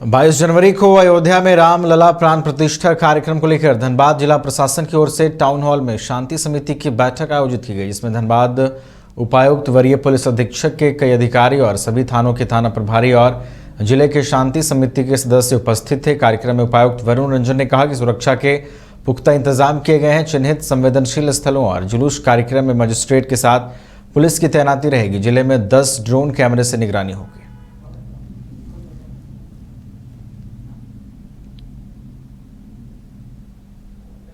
22 जनवरी को अयोध्या में रामलला प्राण प्रतिष्ठा कार्यक्रम को लेकर धनबाद जिला प्रशासन की ओर से टाउन हॉल में शांति समिति की बैठक आयोजित की गई, जिसमें धनबाद उपायुक्त, वरीय पुलिस अधीक्षक के कई अधिकारी और सभी थानों के थाना प्रभारी और जिले के शांति समिति के सदस्य उपस्थित थे। कार्यक्रम में उपायुक्त वरुण रंजन ने कहा कि सुरक्षा के पुख्ता इंतजाम किए गए हैं। चिन्हित संवेदनशील स्थलों और जुलूस कार्यक्रम में मजिस्ट्रेट के साथ पुलिस की तैनाती रहेगी। जिले में 10 ड्रोन कैमरे से निगरानी होगी।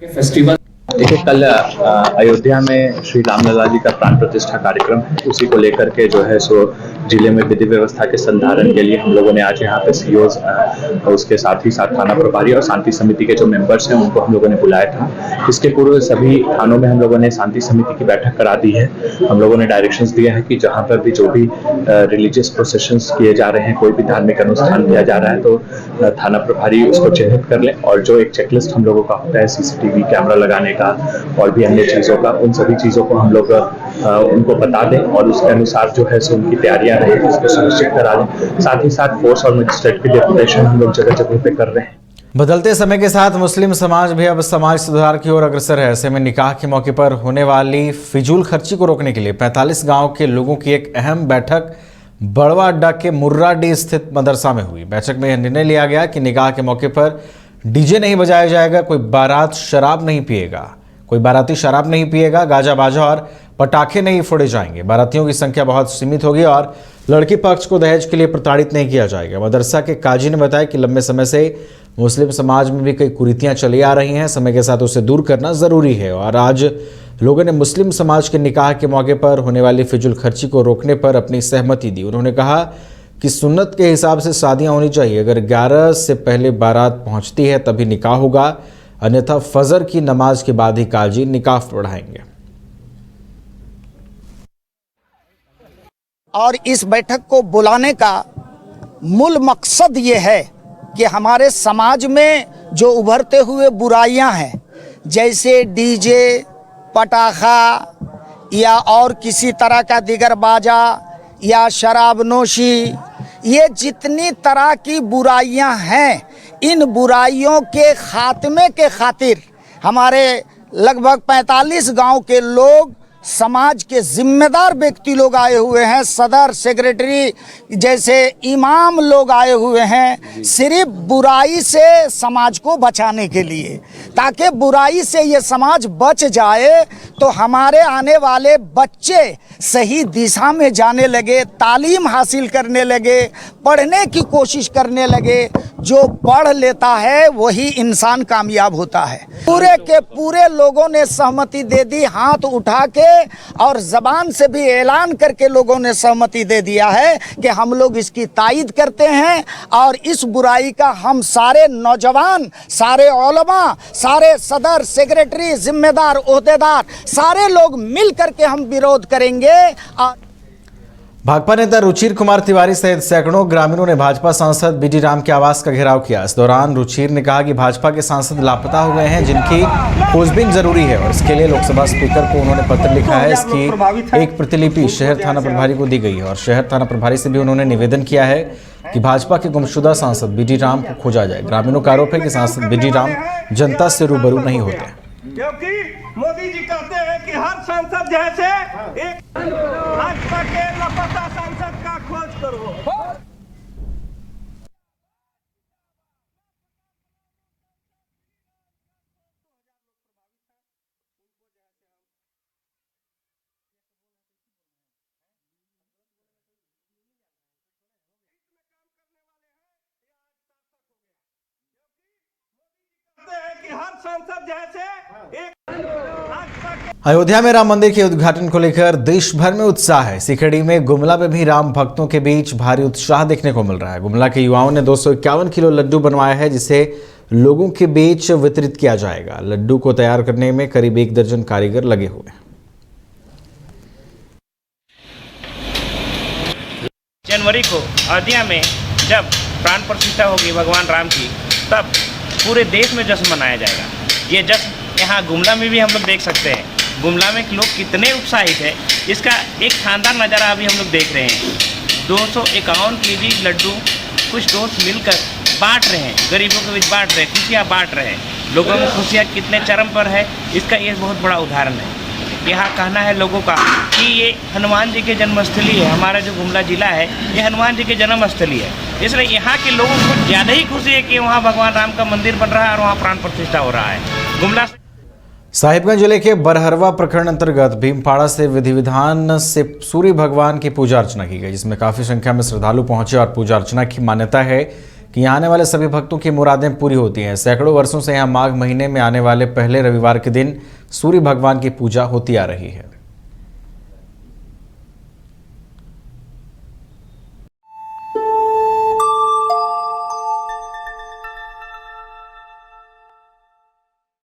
फेस्टिवल देखिए, कल अयोध्या में श्री रामलला जी का प्राण प्रतिष्ठा कार्यक्रम है। उसी को लेकर के जो है सो जिले में विधि व्यवस्था के संधारण के लिए हम लोगों ने आज यहाँ पे सीओज, उसके साथ ही साथ थाना प्रभारी और शांति समिति के जो मेंबर्स हैं उनको हम लोगों ने बुलाया था। इसके पूर्व सभी थानों में हम लोगों ने शांति समिति की बैठक करा दी है। हम लोगों ने डायरेक्शंस दिया है कि जहाँ पर भी जो भी रिलीजियस प्रोसेशंस किए जा रहे हैं, कोई भी धार्मिक अनुष्ठान किया जा रहा है, तो थाना प्रभारी उसको चिन्हित कर लें और जो एक चेकलिस्ट हम लोगों का होता है सीसीटीवी कैमरा लगाने का और भी अन्य चीज़ों का, उन सभी चीज़ों को हम लोग उनको बता दें और उसके अनुसार जो है सो उनकी तैयारियां रहेगी, उसको सुनिश्चित करा दें। साथ ही साथ फोर्स और मजिस्ट्रेट की डेपुटेशन हम लोग जगह जगह पे कर रहे हैं। बदलते समय के साथ मुस्लिम समाज भी अब समाज सुधार की ओर अग्रसर है। ऐसे में निकाह के मौके पर होने वाली फिजूल खर्ची को रोकने के लिए 45 गाँव के लोगों की एक अहम बैठक बड़वा अड्डा के मुर्राडीह स्थित मदरसा में हुई। बैठक में यह निर्णय लिया गया कि निकाह के मौके पर डीजे नहीं बजाया जाएगा, कोई बाराती शराब नहीं पिएगा, गाजा बाजा और पटाखे नहीं फोड़े जाएंगे। बारातियों की संख्या बहुत सीमित होगी और लड़की पक्ष को दहेज के लिए प्रताड़ित नहीं किया जाएगा। मदरसा के काजी ने बताया कि लंबे समय से मुस्लिम समाज में भी कई कुरीतियां चली आ रही हैं, समय के साथ उसे दूर करना जरूरी है और आज लोगों ने मुस्लिम समाज के निकाह के मौके पर होने वाली फिजूल खर्ची को रोकने पर अपनी सहमति दी। उन्होंने कहा कि सुन्नत के हिसाब से शादियां होनी चाहिए। अगर 11 से पहले बारात पहुंचती है तभी निकाह होगा, अन्यथा फजर की नमाज के बाद ही काजी निकाह पढ़ाएंगे। और इस बैठक को बुलाने का मूल मकसद ये है कि हमारे समाज में जो उभरते हुए बुराइयां हैं, जैसे डीजे, पटाखा या और किसी तरह का दिगर बाजा या शराबनोशी, ये जितनी तरह की बुराइयां हैं, इन बुराइयों के खात्मे के खातिर हमारे लगभग 45 गांव के लोग, समाज के जिम्मेदार व्यक्ति लोग आए हुए हैं, सदर, सेक्रेटरी जैसे इमाम लोग आए हुए हैं, सिर्फ बुराई से समाज को बचाने के लिए, ताकि बुराई से ये समाज बच जाए तो हमारे आने वाले बच्चे सही दिशा में जाने लगे, तालीम हासिल करने लगे, पढ़ने की कोशिश करने लगे। जो पढ़ लेता है वही इंसान कामयाब होता है। पूरे के पूरे लोगों ने सहमति दे दी, हाथ उठा के और जबान से भी ऐलान करके लोगों ने सहमति दे दिया है कि हम लोग इसकी तायीद करते हैं और इस बुराई का हम सारे नौजवान, सारे उलमा, सारे सदर, सेक्रेटरी, जिम्मेदार, ओहदेदार, सारे लोग मिल करके हम विरोध करेंगे। और भाजपा नेता रुचिर कुमार तिवारी सहित सैकड़ों ग्रामीणों ने भाजपा सांसद बीडी राम के आवास का घेराव किया। इस दौरान रुचिर ने कहा कि भाजपा के सांसद लापता हुए हैं, जिनकी खोजबीन जरूरी है और इसके लिए लोकसभा स्पीकर को उन्होंने पत्र लिखा है। इसकी एक प्रतिलिपि शहर थाना प्रभारी को दी गई है और शहर थाना प्रभारी से भी उन्होंने निवेदन किया है कि भाजपा के गुमशुदा सांसद बीडी राम को खोजा जाए। ग्रामीणों का आरोप है कि सांसद बीडी राम जनता से रूबरू नहीं होते, क्योंकि मोदी जी कहते हैं कि हर सांसद जैसे एक भाजपा के लापता सांसद का खोज करो। कि हर सांसद जैसे एक अयोध्या में राम मंदिर के उद्घाटन को लेकर देश भर में उत्साह है। सीखड़ी में गुमला में भी राम भक्तों के बीच भारी उत्साह देखने को मिल रहा है। गुमला के युवाओं ने 251 किलो लड्डू बनवाया है, जिसे लोगों के बीच वितरित किया जाएगा। लड्डू को तैयार करने में करीब 1 दर्जन कारीगर लगे हुए हैं। जनवरी को अयोध्या में जब प्राण प्रतिष्ठा होगी भगवान राम की, तब पूरे देश में जश्न मनाया जाएगा। ये जश्न यहाँ गुमला में भी हम लोग देख सकते हैं। गुमला में लोग कितने उत्साहित है, इसका एक शानदार नज़ारा अभी हम लोग देख रहे हैं। 251 केजी लड्डू कुछ दोस्त मिलकर बांट रहे हैं, गरीबों के बीच बांट रहे हैं, खुशियाँ बांट रहे हैं। लोगों में खुशियाँ कितने चरम पर है, इसका ये बहुत बड़ा उदाहरण है। यहाँ कहना है लोगों का कि ये हनुमान जी की जन्मस्थली है, हमारा जो गुमला जिला है ये हनुमान जी की जन्मस्थली है, इसलिए यहाँ के लोगों को ज़्यादा ही खुशी है कि वहाँ भगवान राम का मंदिर बन रहा है और वहाँ प्राण प्रतिष्ठा हो रहा है। गुमला साहिबगंज जिले के बरहरवा प्रखंड अंतर्गत भीमपाड़ा से विधि विधान से सूर्य भगवान की पूजा अर्चना की गई, जिसमें काफी संख्या में श्रद्धालु पहुंचे और पूजा अर्चना की मान्यता है कि यहाँ आने वाले सभी भक्तों की मुरादें पूरी होती हैं। सैकड़ों वर्षों से यहाँ माघ महीने में आने वाले पहले रविवार के दिन सूर्य भगवान की पूजा होती आ रही है।